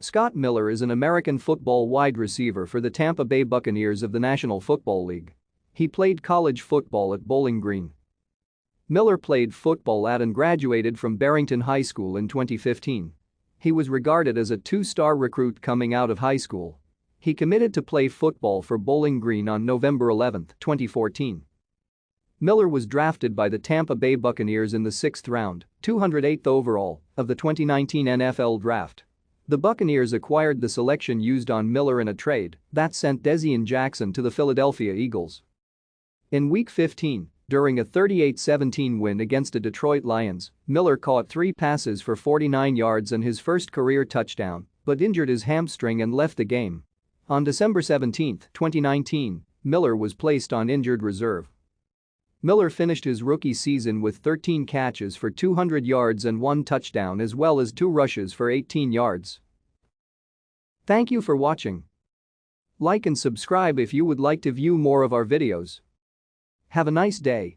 Scott Miller is an American football wide receiver for the Tampa Bay Buccaneers of the National Football League. He played college football at Bowling Green. Miller played football at and graduated from Barrington High School in 2015. He was regarded as a two-star recruit coming out of high school. He committed to play football for Bowling Green on November 11, 2014. Miller was drafted by the Tampa Bay Buccaneers in the 6th round, 208th overall, of the 2019 NFL Draft. The Buccaneers acquired the selection used on Miller in a trade that sent Desian Jackson to the Philadelphia Eagles. In Week 15, during a 38-17 win against the Detroit Lions, Miller caught 3 passes for 49 yards and his first career touchdown, but injured his hamstring and left the game. On December 17, 2019, Miller was placed on injured reserve. Miller finished his rookie season with 13 catches for 200 yards and 1 touchdown as well as 2 rushes for 18 yards. Thank you for watching. Like and subscribe if you would like to view more of our videos. Have a nice day.